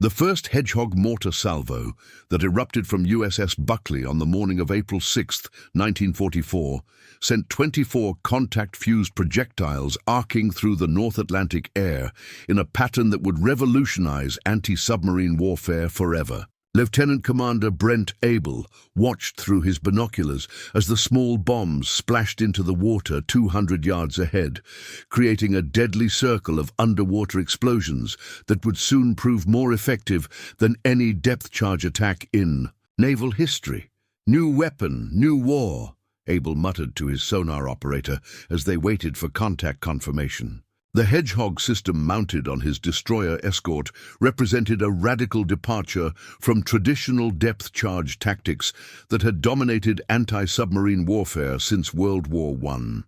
The first Hedgehog mortar salvo that erupted from USS Buckley on the morning of April 6, 1944, sent 24 contact-fused projectiles arcing through the North Atlantic air in a pattern that would revolutionize anti-submarine warfare forever. Lieutenant Commander Brent Abel watched through his binoculars as the small bombs splashed into the water 200 yards ahead, creating a deadly circle of underwater explosions that would soon prove more effective than any depth-charge attack in naval history. "New weapon, new war," Abel muttered to his sonar operator as they waited for contact confirmation. The Hedgehog system mounted on his destroyer escort represented a radical departure from traditional depth-charge tactics that had dominated anti-submarine warfare since World War I.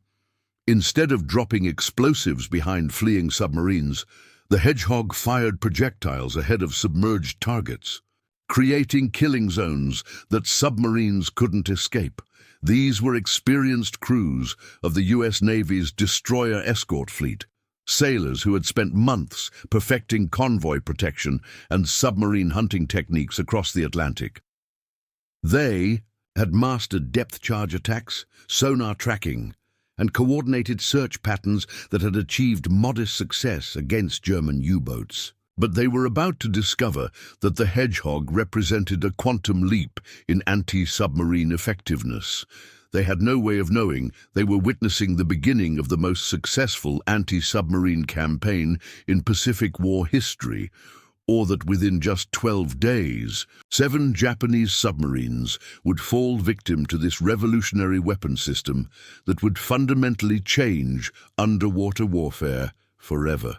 Instead of dropping explosives behind fleeing submarines, the Hedgehog fired projectiles ahead of submerged targets, creating killing zones that submarines couldn't escape. These were experienced crews of the U.S. Navy's destroyer escort fleet, sailors who had spent months perfecting convoy protection and submarine hunting techniques across the Atlantic. They had mastered depth-charge attacks, sonar tracking, and coordinated search patterns that had achieved modest success against German U-boats. But they were about to discover that the Hedgehog represented a quantum leap in anti-submarine effectiveness. They had no way of knowing they were witnessing the beginning of the most successful anti-submarine campaign in Pacific War history, or that within just 12 days, 7 Japanese submarines would fall victim to this revolutionary weapon system that would fundamentally change underwater warfare forever.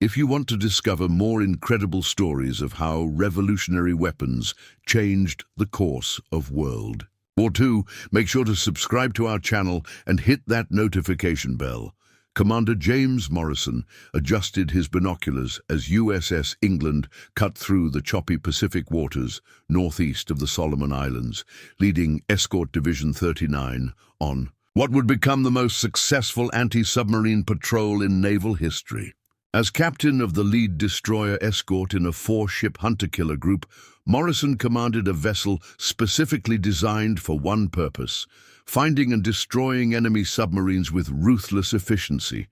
If you want to discover more incredible stories of how revolutionary weapons changed the course of world War II, make sure to subscribe to our channel and hit that notification bell. Commander James Morrison adjusted his binoculars as USS England cut through the choppy Pacific waters northeast of the Solomon Islands, leading Escort Division 39 on what would become the most successful anti-submarine patrol in naval history. As captain of the lead destroyer escort in a 4-ship hunter-killer group, Morrison commanded a vessel specifically designed for one purpose: finding and destroying enemy submarines with ruthless efficiency.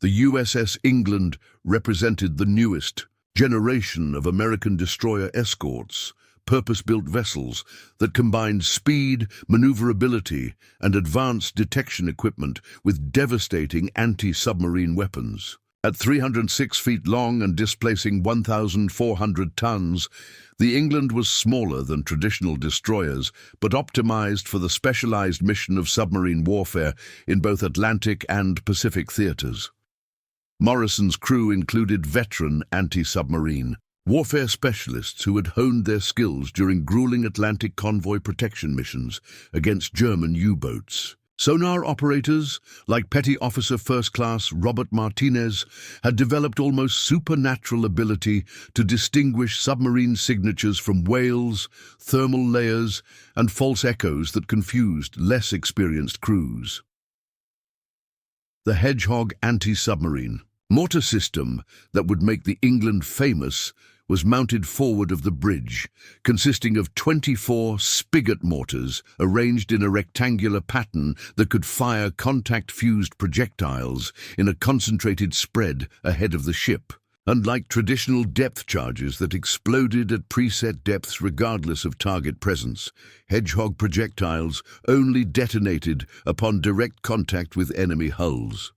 The USS England represented the newest generation of American destroyer escorts, purpose-built vessels that combined speed, maneuverability, and advanced detection equipment with devastating anti-submarine weapons. At 306 feet long and displacing 1,400 tons, the England was smaller than traditional destroyers, but optimized for the specialized mission of submarine warfare in both Atlantic and Pacific theaters. Morrison's crew included veteran anti-submarine warfare specialists who had honed their skills during grueling Atlantic convoy protection missions against German U-boats. Sonar operators, like Petty Officer First Class Robert Martinez, had developed almost supernatural ability to distinguish submarine signatures from whales, thermal layers, and false echoes that confused less experienced crews. The Hedgehog anti-submarine mortar system that would make the England famous was mounted forward of the bridge, consisting of 24 spigot mortars arranged in a rectangular pattern that could fire contact-fused projectiles in a concentrated spread ahead of the ship. Unlike traditional depth charges that exploded at preset depths regardless of target presence, Hedgehog projectiles only detonated upon direct contact with enemy hulls.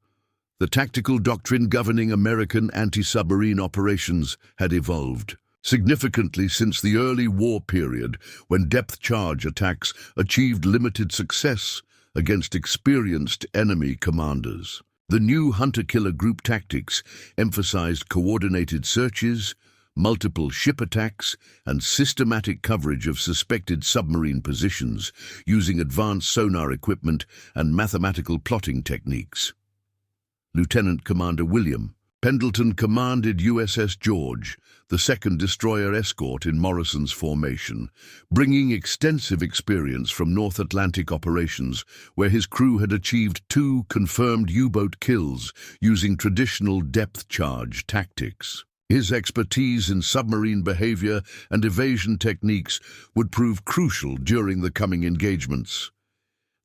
The tactical doctrine governing American anti-submarine operations had evolved significantly since the early war period, when depth-charge attacks achieved limited success against experienced enemy commanders. The new hunter-killer group tactics emphasized coordinated searches, multiple ship attacks, and systematic coverage of suspected submarine positions using advanced sonar equipment and mathematical plotting techniques. Lieutenant Commander William Pendleton commanded USS George, the second destroyer escort in Morrison's formation, bringing extensive experience from North Atlantic operations, where his crew had achieved 2 confirmed U-boat kills using traditional depth-charge tactics. His expertise in submarine behavior and evasion techniques would prove crucial during the coming engagements.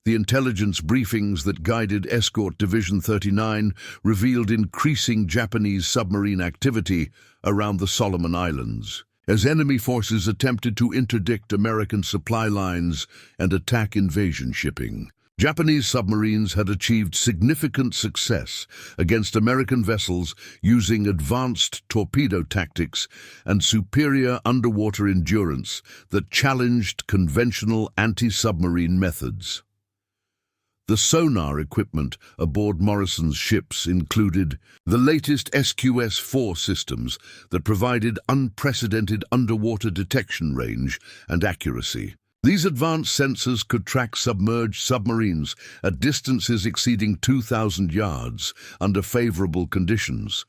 The intelligence briefings that guided Escort Division 39 revealed increasing Japanese submarine activity around the Solomon Islands, as enemy forces attempted to interdict American supply lines and attack invasion shipping. Japanese submarines had achieved significant success against American vessels using advanced torpedo tactics and superior underwater endurance that challenged conventional anti-submarine methods. The sonar equipment aboard Morrison's ships included the latest SQS-4 systems that provided unprecedented underwater detection range and accuracy. These advanced sensors could track submerged submarines at distances exceeding 2,000 yards under favorable conditions,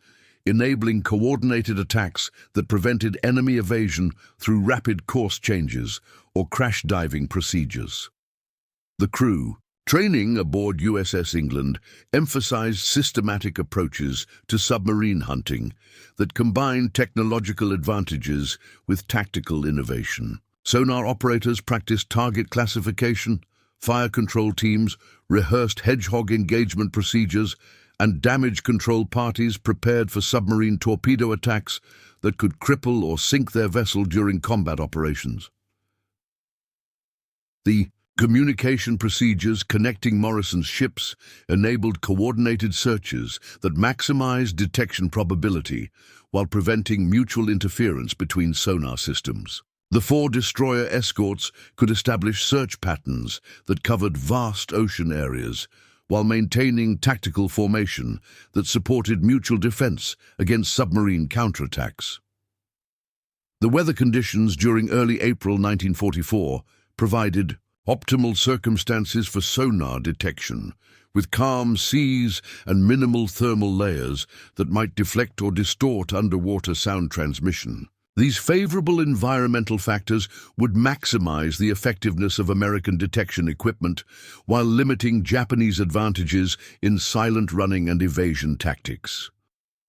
enabling coordinated attacks that prevented enemy evasion through rapid course changes or crash diving procedures. The crew, training aboard USS England, emphasized systematic approaches to submarine hunting that combined technological advantages with tactical innovation. Sonar operators practiced target classification, fire control teams rehearsed hedgehog engagement procedures, and damage control parties prepared for submarine torpedo attacks that could cripple or sink their vessel during combat operations. The communication procedures connecting Morrison's ships enabled coordinated searches that maximized detection probability while preventing mutual interference between sonar systems. The 4 destroyer escorts could establish search patterns that covered vast ocean areas while maintaining tactical formation that supported mutual defense against submarine counterattacks. The weather conditions during early April 1944 provided optimal circumstances for sonar detection, with calm seas and minimal thermal layers that might deflect or distort underwater sound transmission. These favorable environmental factors would maximize the effectiveness of American detection equipment while limiting Japanese advantages in silent running and evasion tactics.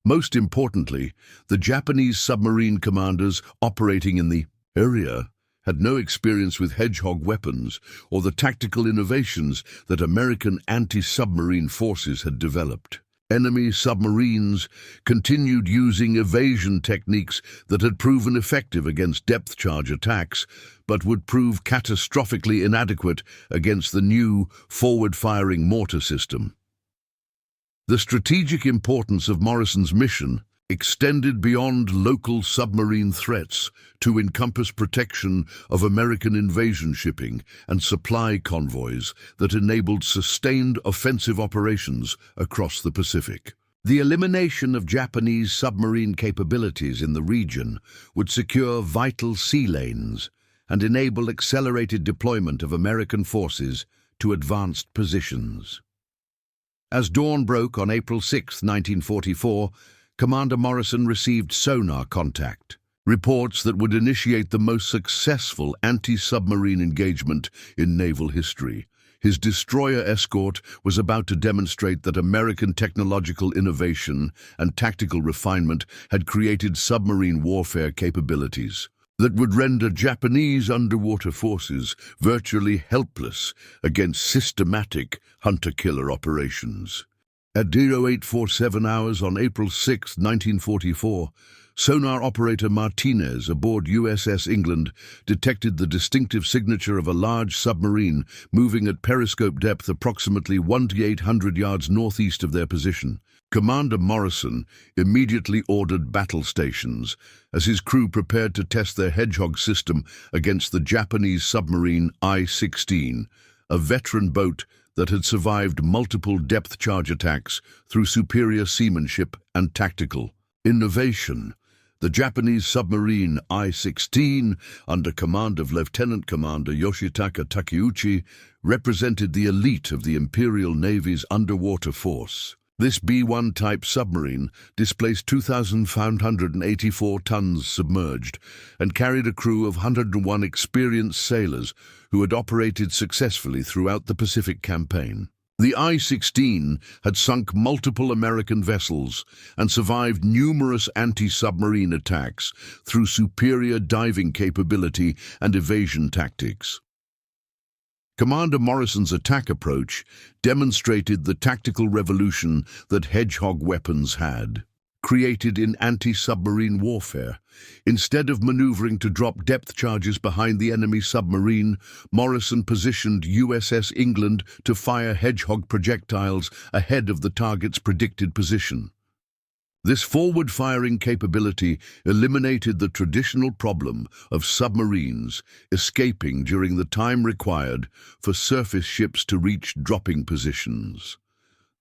Most importantly, the Japanese submarine commanders operating in the area had no experience with Hedgehog weapons or the tactical innovations that American anti-submarine forces had developed. Enemy submarines continued using evasion techniques that had proven effective against depth charge attacks, but would prove catastrophically inadequate against the new forward-firing mortar system. The strategic importance of Morrison's mission extended beyond local submarine threats to encompass protection of American invasion shipping and supply convoys that enabled sustained offensive operations across the Pacific. The elimination of Japanese submarine capabilities in the region would secure vital sea lanes and enable accelerated deployment of American forces to advanced positions. As dawn broke on April 6, 1944, Commander Morrison received sonar contact, reports that would initiate the most successful anti-submarine engagement in naval history. His destroyer escort was about to demonstrate that American technological innovation and tactical refinement had created submarine warfare capabilities that would render Japanese underwater forces virtually helpless against systematic hunter-killer operations. At 0847 hours on April 6, 1944, sonar operator Martinez aboard USS England detected the distinctive signature of a large submarine moving at periscope depth approximately 100 to 800 yards northeast of their position. Commander Morrison immediately ordered battle stations as his crew prepared to test their Hedgehog system against the Japanese submarine I-16, a veteran boat that had survived multiple depth charge attacks through superior seamanship and tactical innovation. The Japanese submarine I-16, under command of Lieutenant Commander Yoshitaka Takeuchi, represented the elite of the Imperial Navy's underwater force. This B-1 type submarine displaced 2,584 tons submerged and carried a crew of 101 experienced sailors who had operated successfully throughout the Pacific campaign. The I-16 had sunk multiple American vessels and survived numerous anti-submarine attacks through superior diving capability and evasion tactics. Commander Morrison's attack approach demonstrated the tactical revolution that Hedgehog weapons had created in anti-submarine warfare. Instead of maneuvering to drop depth charges behind the enemy submarine, Morrison positioned USS England to fire Hedgehog projectiles ahead of the target's predicted position. This forward-firing capability eliminated the traditional problem of submarines escaping during the time required for surface ships to reach dropping positions.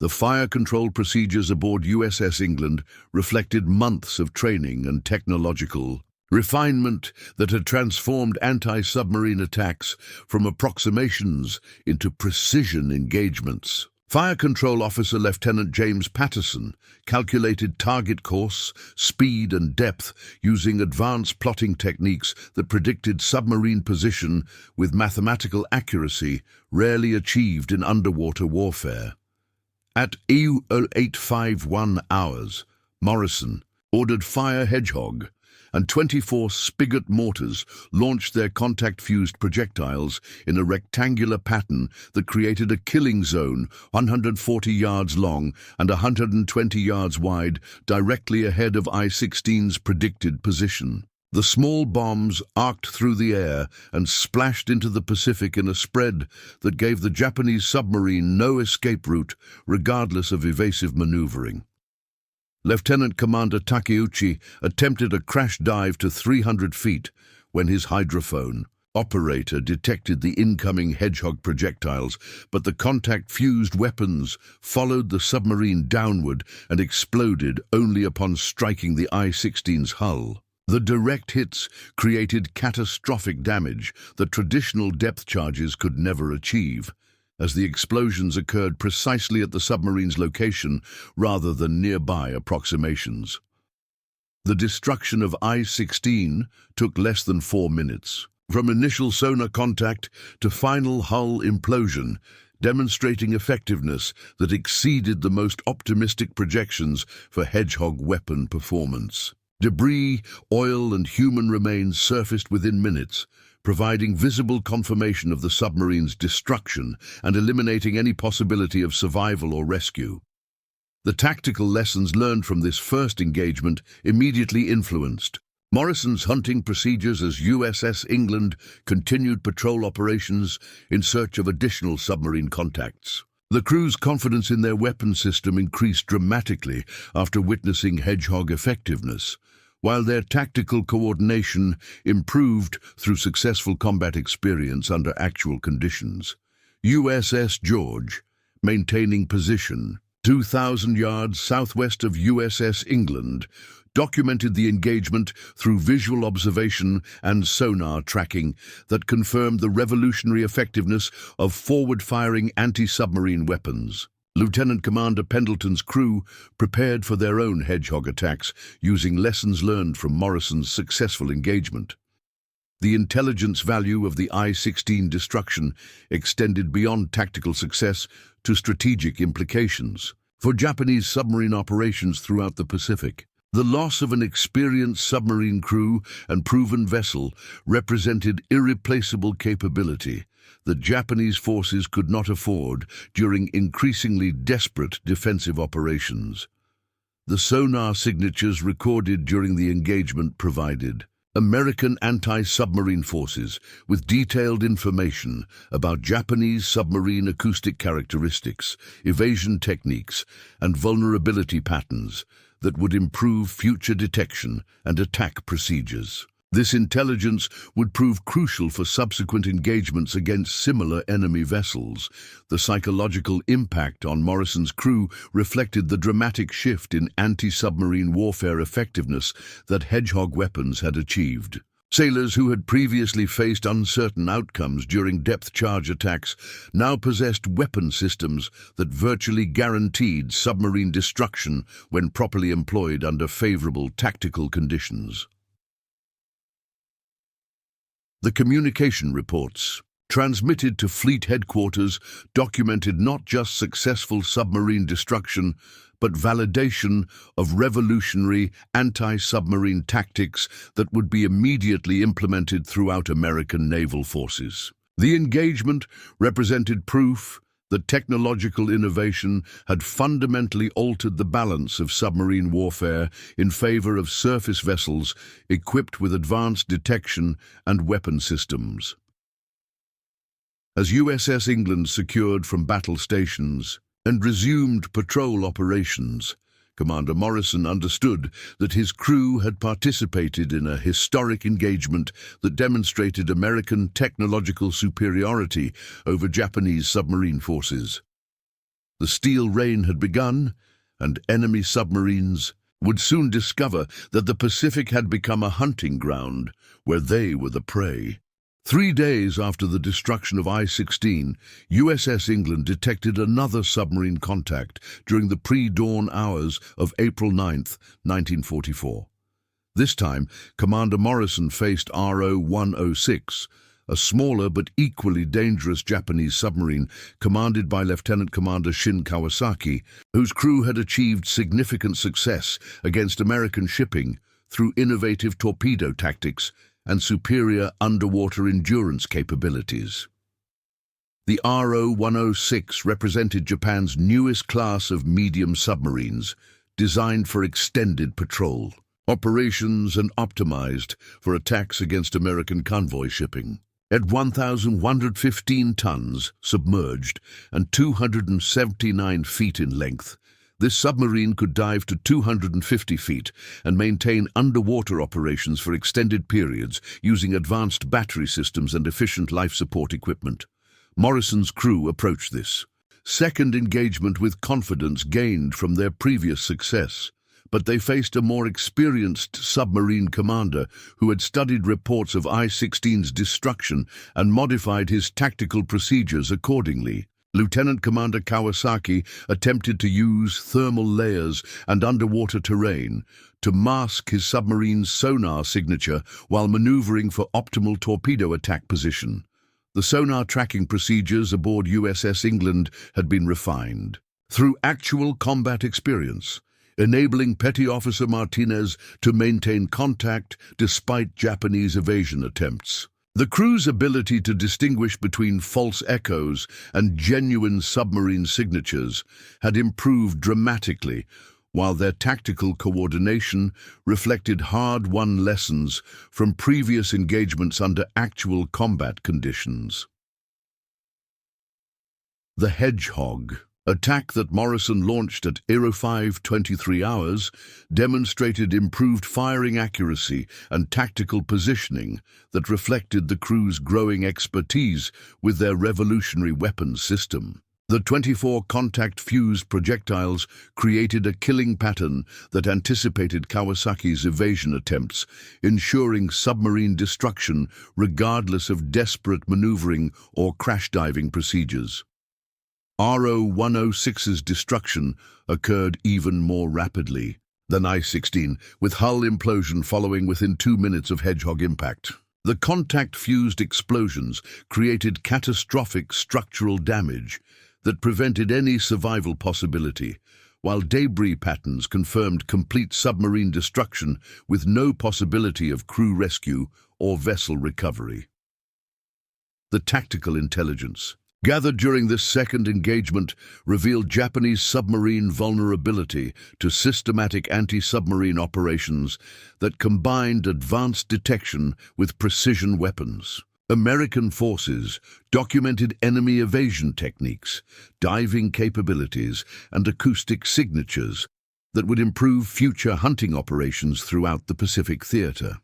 The fire control procedures aboard USS England reflected months of training and technological refinement that had transformed anti-submarine attacks from approximations into precision engagements. Fire Control Officer Lieutenant James Patterson calculated target course, speed and depth using advanced plotting techniques that predicted submarine position with mathematical accuracy rarely achieved in underwater warfare. At EU 0851 hours, Morrison ordered Fire Hedgehog, and 24 Spigot mortars launched their contact-fused projectiles in a rectangular pattern that created a killing zone 140 yards long and 120 yards wide directly ahead of I-16's predicted position. The small bombs arced through the air and splashed into the Pacific in a spread that gave the Japanese submarine no escape route, regardless of evasive maneuvering. Lieutenant Commander Takeuchi attempted a crash dive to 300 feet when his hydrophone operator detected the incoming Hedgehog projectiles, but the contact-fused weapons followed the submarine downward and exploded only upon striking the I-16's hull. The direct hits created catastrophic damage that traditional depth charges could never achieve, as the explosions occurred precisely at the submarine's location rather than nearby approximations. The destruction of I-16 took less than 4 minutes, from initial sonar contact to final hull implosion, demonstrating effectiveness that exceeded the most optimistic projections for Hedgehog weapon performance. Debris, oil and human remains surfaced within minutes, providing visible confirmation of the submarine's destruction and eliminating any possibility of survival or rescue. The tactical lessons learned from this first engagement immediately influenced Morrison's hunting procedures as USS England continued patrol operations in search of additional submarine contacts. The crew's confidence in their weapon system increased dramatically after witnessing Hedgehog effectiveness, while their tactical coordination improved through successful combat experience under actual conditions. USS George, maintaining position 2,000 yards southwest of USS England, documented the engagement through visual observation and sonar tracking that confirmed the revolutionary effectiveness of forward-firing anti-submarine weapons. Lieutenant Commander Pendleton's crew prepared for their own Hedgehog attacks using lessons learned from Morrison's successful engagement. The intelligence value of the I-16 destruction extended beyond tactical success to strategic implications for Japanese submarine operations throughout the Pacific. The loss of an experienced submarine crew and proven vessel represented irreplaceable capability that Japanese forces could not afford during increasingly desperate defensive operations. The sonar signatures recorded during the engagement provided American anti-submarine forces with detailed information about Japanese submarine acoustic characteristics, evasion techniques, and vulnerability patterns that would improve future detection and attack procedures. This intelligence would prove crucial for subsequent engagements against similar enemy vessels. The psychological impact on Morrison's crew reflected the dramatic shift in anti-submarine warfare effectiveness that Hedgehog weapons had achieved. Sailors who had previously faced uncertain outcomes during depth charge attacks now possessed weapon systems that virtually guaranteed submarine destruction when properly employed under favorable tactical conditions. The communication reports. transmitted to fleet headquarters, documented not just successful submarine destruction, but validation of revolutionary anti-submarine tactics that would be immediately implemented throughout American naval forces. The engagement represented proof that technological innovation had fundamentally altered the balance of submarine warfare in favor of surface vessels equipped with advanced detection and weapon systems. As USS England secured from battle stations and resumed patrol operations, Commander Morrison understood that his crew had participated in a historic engagement that demonstrated American technological superiority over Japanese submarine forces. The steel rain had begun, and enemy submarines would soon discover that the Pacific had become a hunting ground where they were the prey. 3 days after the destruction of I-16, USS England detected another submarine contact during the pre-dawn hours of April 9, 1944. This time, Commander Morrison faced RO-106, a smaller but equally dangerous Japanese submarine commanded by Lieutenant Commander Shin Kawasaki, whose crew had achieved significant success against American shipping through innovative torpedo tactics and superior underwater endurance capabilities. The RO-106 represented Japan's newest class of medium submarines, designed for extended patrol operations and optimized for attacks against American convoy shipping. At 1,115 tons submerged and 279 feet in length, this submarine could dive to 250 feet and maintain underwater operations for extended periods using advanced battery systems and efficient life support equipment. Morrison's crew approached this second engagement with confidence gained from their previous success, but they faced a more experienced submarine commander who had studied reports of I-16's destruction and modified his tactical procedures accordingly. Lieutenant Commander Kawasaki attempted to use thermal layers and underwater terrain to mask his submarine's sonar signature while maneuvering for optimal torpedo attack position. The sonar tracking procedures aboard USS England had been refined through actual combat experience, enabling Petty Officer Martinez to maintain contact despite Japanese evasion attempts. The crew's ability to distinguish between false echoes and genuine submarine signatures had improved dramatically, while their tactical coordination reflected hard-won lessons from previous engagements under actual combat conditions. The Hedgehog attack that Morrison launched at 05:23 hours demonstrated improved firing accuracy and tactical positioning that reflected the crew's growing expertise with their revolutionary weapons system. The 24 contact fused projectiles created a killing pattern that anticipated Kawasaki's evasion attempts, ensuring submarine destruction regardless of desperate maneuvering or crash diving procedures. RO-106's destruction occurred even more rapidly than I-16, with hull implosion following within 2 minutes of Hedgehog impact. The contact-fused explosions created catastrophic structural damage that prevented any survival possibility, while debris patterns confirmed complete submarine destruction with no possibility of crew rescue or vessel recovery. The tactical intelligence gathered during this second engagement revealed Japanese submarine vulnerability to systematic anti-submarine operations that combined advanced detection with precision weapons. American forces documented enemy evasion techniques, diving capabilities, and acoustic signatures that would improve future hunting operations throughout the Pacific theater.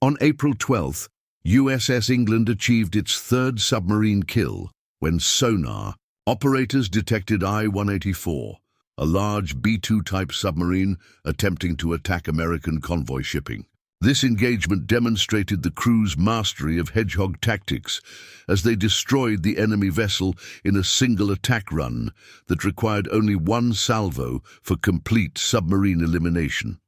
On April 12th, USS England achieved its third submarine kill when sonar operators detected I-184, a large B-2 type submarine attempting to attack American convoy shipping. This engagement demonstrated the crew's mastery of Hedgehog tactics as they destroyed the enemy vessel in a single attack run that required only one salvo for complete submarine elimination.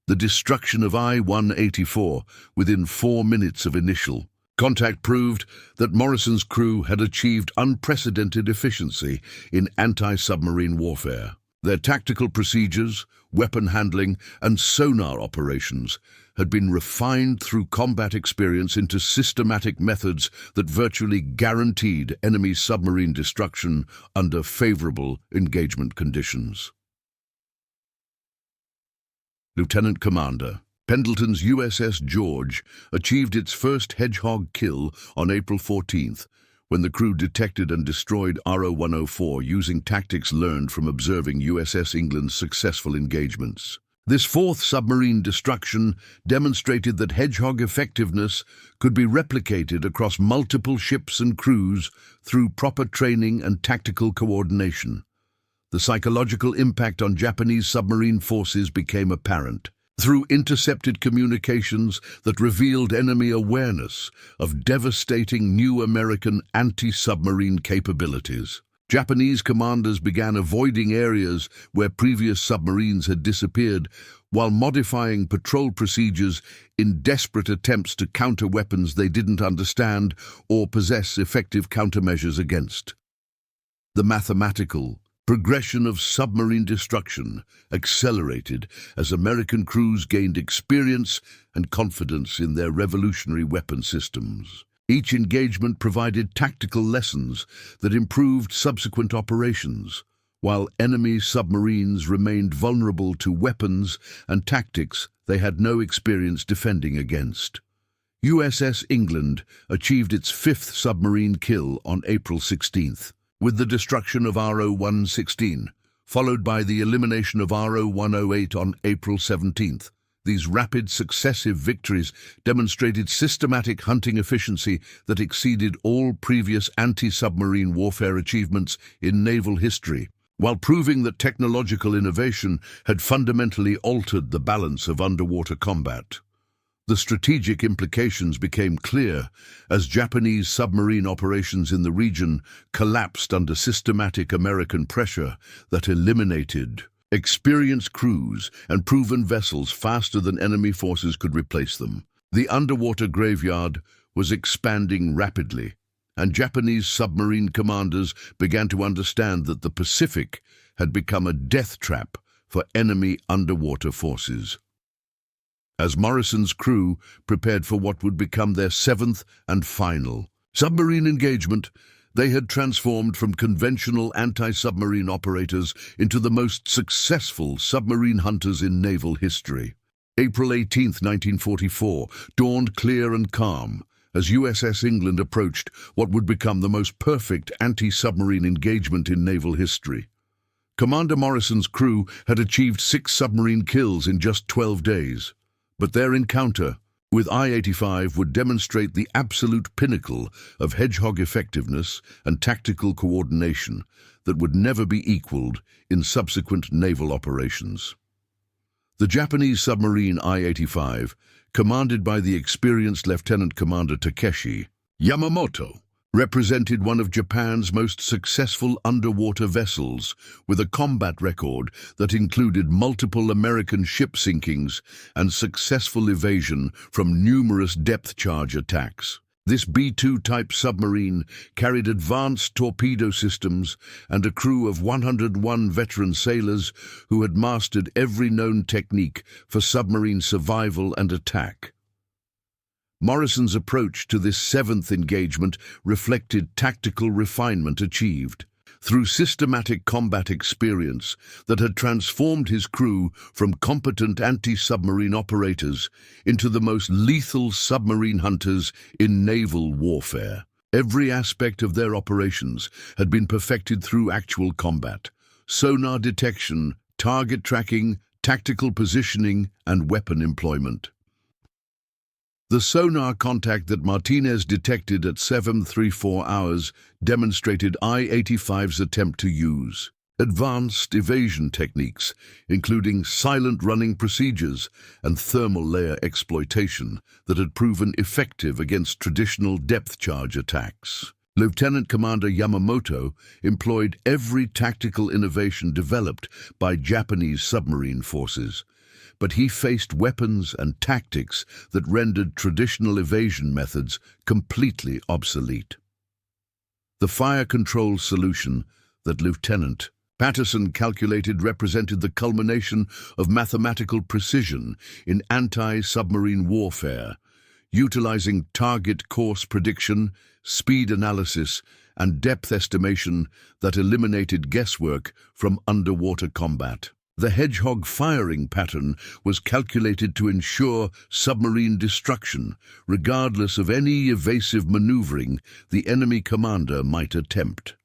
The destruction of I-184 within 4 minutes of initial Contact proved that Morrison's crew had achieved unprecedented efficiency in anti-submarine warfare. Their tactical procedures, weapon handling, and sonar operations had been refined through combat experience into systematic methods that virtually guaranteed enemy submarine destruction under favorable engagement conditions. Lieutenant Commander Pendleton's USS George achieved its first Hedgehog kill on April 14th, when the crew detected and destroyed RO-104 using tactics learned from observing USS England's successful engagements. This fourth submarine destruction demonstrated that Hedgehog effectiveness could be replicated across multiple ships and crews through proper training and tactical coordination. The psychological impact on Japanese submarine forces became apparent through intercepted communications that revealed enemy awareness of devastating new American anti-submarine capabilities. Japanese commanders began avoiding areas where previous submarines had disappeared while modifying patrol procedures in desperate attempts to counter weapons they didn't understand or possess effective countermeasures against. The mathematical progression of submarine destruction accelerated as American crews gained experience and confidence in their revolutionary weapon systems. Each engagement provided tactical lessons that improved subsequent operations, while enemy submarines remained vulnerable to weapons and tactics they had no experience defending against. USS England achieved its fifth submarine kill on April 16th. With the destruction of RO-116, followed by the elimination of RO-108 on April 17th. These rapid, successive victories demonstrated systematic hunting efficiency that exceeded all previous anti-submarine warfare achievements in naval history, while proving that technological innovation had fundamentally altered the balance of underwater combat. The strategic implications became clear as Japanese submarine operations in the region collapsed under systematic American pressure that eliminated experienced crews and proven vessels faster than enemy forces could replace them. The underwater graveyard was expanding rapidly, and Japanese submarine commanders began to understand that the Pacific had become a death trap for enemy underwater forces. As Morrison's crew prepared for what would become their seventh and final submarine engagement, they had transformed from conventional anti-submarine operators into the most successful submarine hunters in naval history. April 18, 1944, dawned clear and calm as USS England approached what would become the most perfect anti-submarine engagement in naval history. Commander Morrison's crew had achieved 6 submarine kills in just 12 days. But their encounter with I-85 would demonstrate the absolute pinnacle of Hedgehog effectiveness and tactical coordination that would never be equaled in subsequent naval operations. The Japanese submarine I-85, commanded by the experienced Lieutenant Commander Takeshi Yamamoto, represented one of Japan's most successful underwater vessels, with a combat record that included multiple American ship sinkings and successful evasion from numerous depth charge attacks. This B-2 type submarine carried advanced torpedo systems and a crew of 101 veteran sailors who had mastered every known technique for submarine survival and attack. Morrison's approach to this seventh engagement reflected tactical refinement achieved through systematic combat experience that had transformed his crew from competent anti-submarine operators into the most lethal submarine hunters in naval warfare. Every aspect of their operations had been perfected through actual combat: sonar detection, target tracking, tactical positioning, and weapon employment. The sonar contact that Martinez detected at 7:34 hours demonstrated I-85's attempt to use advanced evasion techniques, including silent running procedures and thermal layer exploitation that had proven effective against traditional depth charge attacks. Lieutenant Commander Yamamoto employed every tactical innovation developed by Japanese submarine forces, but he faced weapons and tactics that rendered traditional evasion methods completely obsolete. The fire control solution that Lieutenant Patterson calculated represented the culmination of mathematical precision in anti-submarine warfare, utilizing target course prediction, speed analysis, and depth estimation that eliminated guesswork from underwater combat. The Hedgehog firing pattern was calculated to ensure submarine destruction, regardless of any evasive maneuvering the enemy commander might attempt.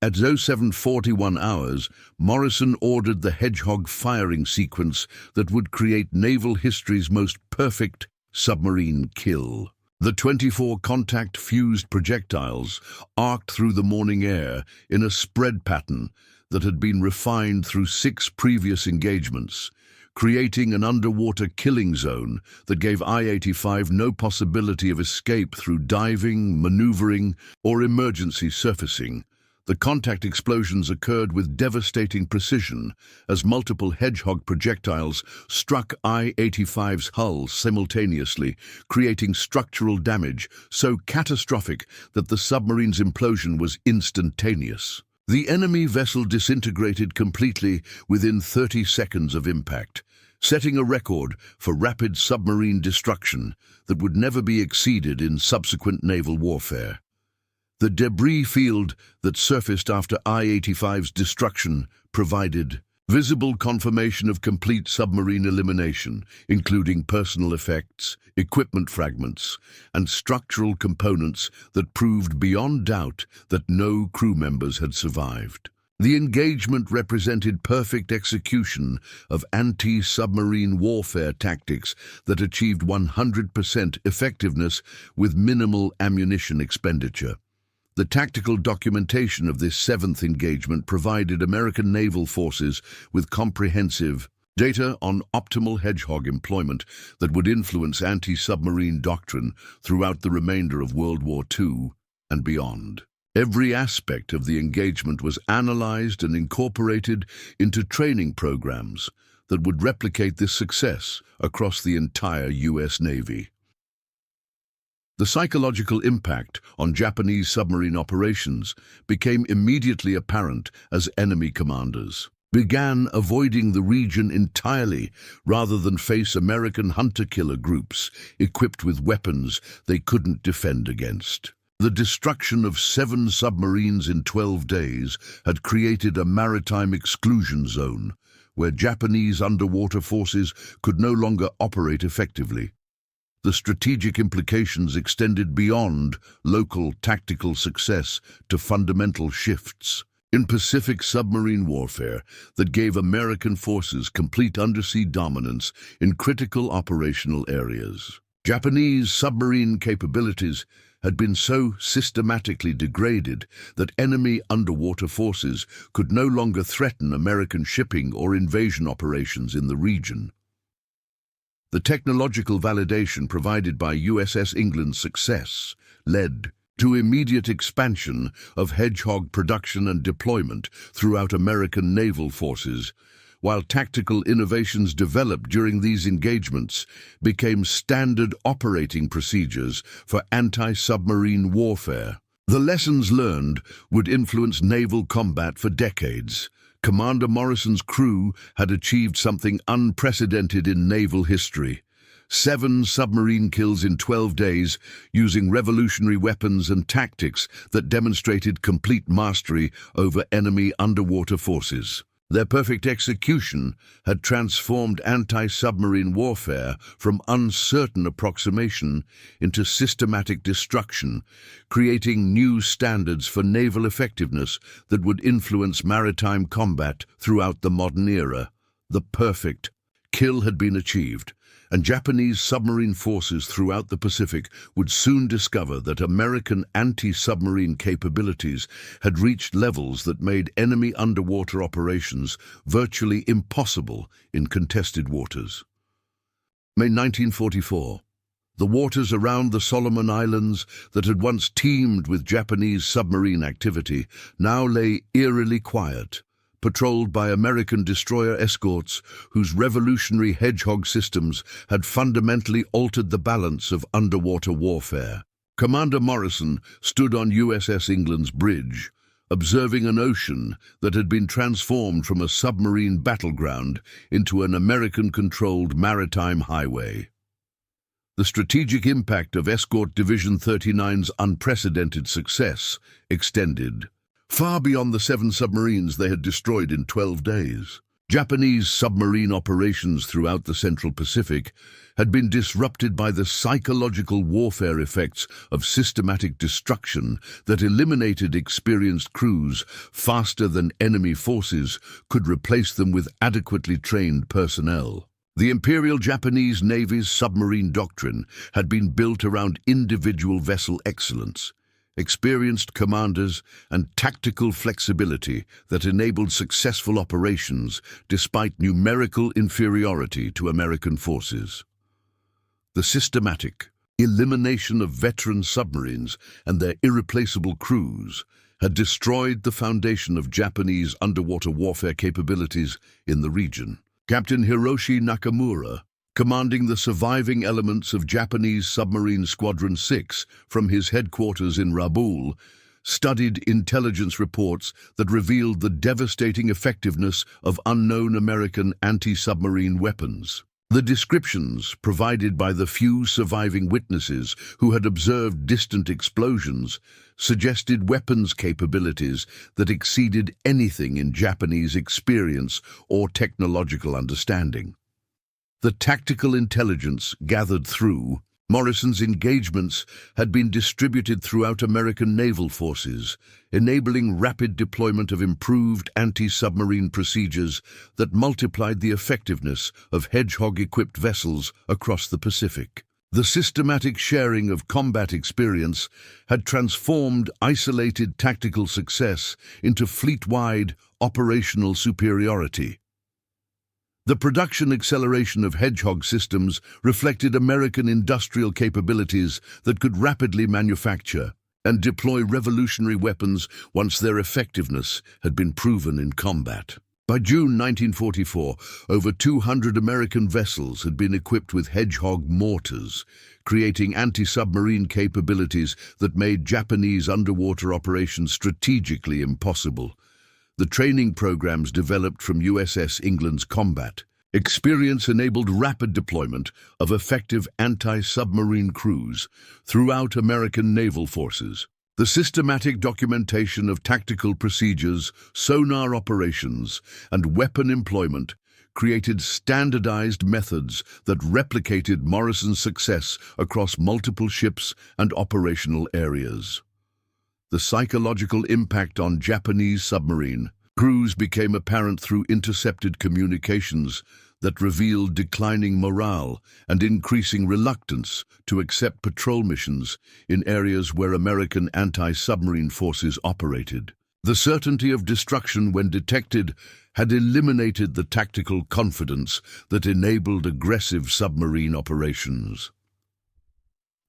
At 0741 hours, Morrison ordered the Hedgehog firing sequence that would create naval history's most perfect submarine kill. The 24 contact-fused projectiles arced through the morning air in a spread pattern that had been refined through 6 previous engagements, creating an underwater killing zone that gave I-85 no possibility of escape through diving, maneuvering, or emergency surfacing. The contact explosions occurred with devastating precision as multiple Hedgehog projectiles struck I-85's hull simultaneously, creating structural damage so catastrophic that the submarine's implosion was instantaneous. The enemy vessel disintegrated completely within 30 seconds of impact, setting a record for rapid submarine destruction that would never be exceeded in subsequent naval warfare. The debris field that surfaced after I-85's destruction provided visible confirmation of complete submarine elimination, including personal effects, equipment fragments, and structural components that proved beyond doubt that no crew members had survived. The engagement represented perfect execution of anti-submarine warfare tactics that achieved 100% effectiveness with minimal ammunition expenditure. The tactical documentation of this 7th engagement provided American naval forces with comprehensive data on optimal Hedgehog employment that would influence anti-submarine doctrine throughout the remainder of World War II and beyond. Every aspect of the engagement was analyzed and incorporated into training programs that would replicate this success across the entire U.S. Navy. The psychological impact on Japanese submarine operations became immediately apparent as enemy commanders began avoiding the region entirely rather than face American hunter-killer groups equipped with weapons they couldn't defend against. The destruction of 7 submarines in 12 days had created a maritime exclusion zone where Japanese underwater forces could no longer operate effectively. The strategic implications extended beyond local tactical success to fundamental shifts in Pacific submarine warfare that gave American forces complete undersea dominance in critical operational areas. Japanese submarine capabilities had been so systematically degraded that enemy underwater forces could no longer threaten American shipping or invasion operations in the region. The technological validation provided by USS England's success led to immediate expansion of Hedgehog production and deployment throughout American naval forces, while tactical innovations developed during these engagements became standard operating procedures for anti-submarine warfare. The lessons learned would influence naval combat for decades. Commander Morrison's crew had achieved something unprecedented in naval history. 7 submarine kills in 12 days using revolutionary weapons and tactics that demonstrated complete mastery over enemy underwater forces. Their perfect execution had transformed anti-submarine warfare from uncertain approximation into systematic destruction, creating new standards for naval effectiveness that would influence maritime combat throughout the modern era. The perfect kill had been achieved, and Japanese submarine forces throughout the Pacific would soon discover that American anti-submarine capabilities had reached levels that made enemy underwater operations virtually impossible in contested waters. May 1944. The waters around the Solomon Islands that had once teemed with Japanese submarine activity now lay eerily quiet, patrolled by American destroyer escorts whose revolutionary Hedgehog systems had fundamentally altered the balance of underwater warfare. Commander Morrison stood on USS England's bridge, observing an ocean that had been transformed from a submarine battleground into an American-controlled maritime highway. The strategic impact of Escort Division 39's unprecedented success extended far beyond the 7 submarines they had destroyed in 12 days. Japanese submarine operations throughout the Central Pacific had been disrupted by the psychological warfare effects of systematic destruction that eliminated experienced crews faster than enemy forces could replace them with adequately trained personnel. The Imperial Japanese Navy's submarine doctrine had been built around individual vessel excellence, experienced commanders, and tactical flexibility that enabled successful operations despite numerical inferiority to American forces. The systematic elimination of veteran submarines and their irreplaceable crews had destroyed the foundation of Japanese underwater warfare capabilities in the region. Captain Hiroshi Nakamura, commanding the surviving elements of Japanese Submarine Squadron 6 from his headquarters in Rabaul, studied intelligence reports that revealed the devastating effectiveness of unknown American anti-submarine weapons. The descriptions provided by the few surviving witnesses who had observed distant explosions suggested weapons capabilities that exceeded anything in Japanese experience or technological understanding. The tactical intelligence gathered through Morrison's engagements had been distributed throughout American naval forces, enabling rapid deployment of improved anti-submarine procedures that multiplied the effectiveness of Hedgehog-equipped vessels across the Pacific. The systematic sharing of combat experience had transformed isolated tactical success into fleet-wide operational superiority. The production acceleration of Hedgehog systems reflected American industrial capabilities that could rapidly manufacture and deploy revolutionary weapons once their effectiveness had been proven in combat. By June 1944, over 200 American vessels had been equipped with Hedgehog mortars, creating anti-submarine capabilities that made Japanese underwater operations strategically impossible. The training programs developed from USS England's combat experience enabled rapid deployment of effective anti-submarine crews throughout American naval forces. The systematic documentation of tactical procedures, sonar operations, and weapon employment created standardized methods that replicated Morrison's success across multiple ships and operational areas. The psychological impact on Japanese submarine crews became apparent through intercepted communications that revealed declining morale and increasing reluctance to accept patrol missions in areas where American anti-submarine forces operated. The certainty of destruction when detected had eliminated the tactical confidence that enabled aggressive submarine operations.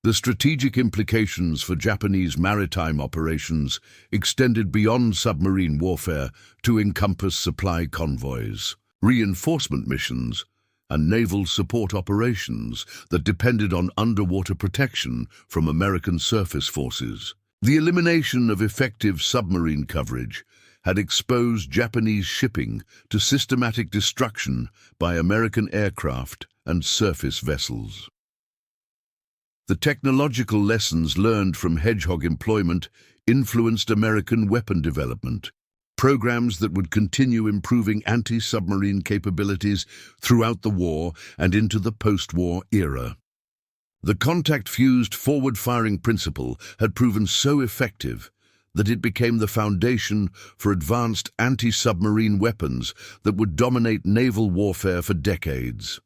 The strategic implications for Japanese maritime operations extended beyond submarine warfare to encompass supply convoys, reinforcement missions, and naval support operations that depended on underwater protection from American surface forces. The elimination of effective submarine coverage had exposed Japanese shipping to systematic destruction by American aircraft and surface vessels. The technological lessons learned from Hedgehog employment influenced American weapon development, programs that would continue improving anti-submarine capabilities throughout the war and into the post-war era. The contact-fused forward-firing principle had proven so effective that it became the foundation for advanced anti-submarine weapons that would dominate naval warfare for decades.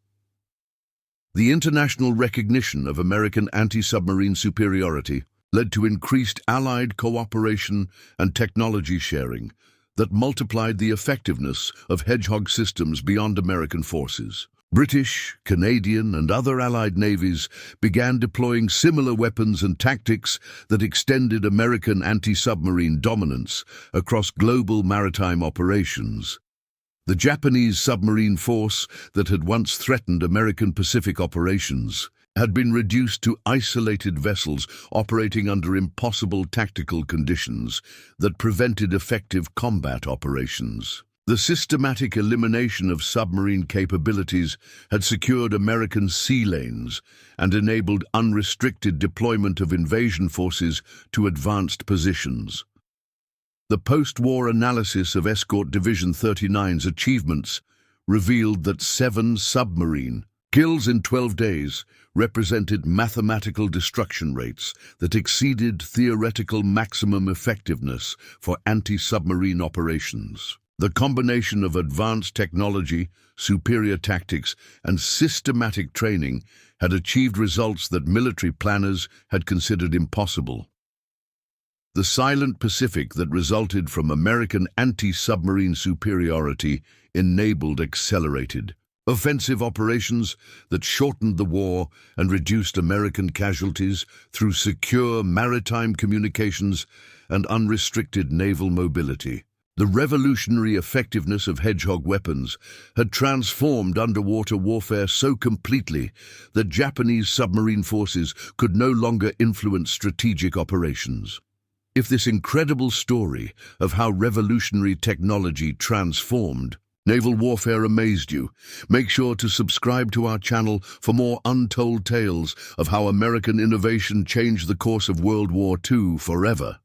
The international recognition of American anti-submarine superiority led to increased Allied cooperation and technology sharing that multiplied the effectiveness of Hedgehog systems beyond American forces. British, Canadian, and other Allied navies began deploying similar weapons and tactics that extended American anti-submarine dominance across global maritime operations. The Japanese submarine force that had once threatened American Pacific operations had been reduced to isolated vessels operating under impossible tactical conditions that prevented effective combat operations. The systematic elimination of submarine capabilities had secured American sea lanes and enabled unrestricted deployment of invasion forces to advanced positions. The post-war analysis of Escort Division 39's achievements revealed that 7 submarine kills in 12 days represented mathematical destruction rates that exceeded theoretical maximum effectiveness for anti-submarine operations. The combination of advanced technology, superior tactics, and systematic training had achieved results that military planners had considered impossible. The silent Pacific that resulted from American anti-submarine superiority enabled accelerated offensive operations that shortened the war and reduced American casualties through secure maritime communications and unrestricted naval mobility. The revolutionary effectiveness of Hedgehog weapons had transformed underwater warfare so completely that Japanese submarine forces could no longer influence strategic operations. If this incredible story of how revolutionary technology transformed naval warfare amazed you, make sure to subscribe to our channel for more untold tales of how American innovation changed the course of World War II forever.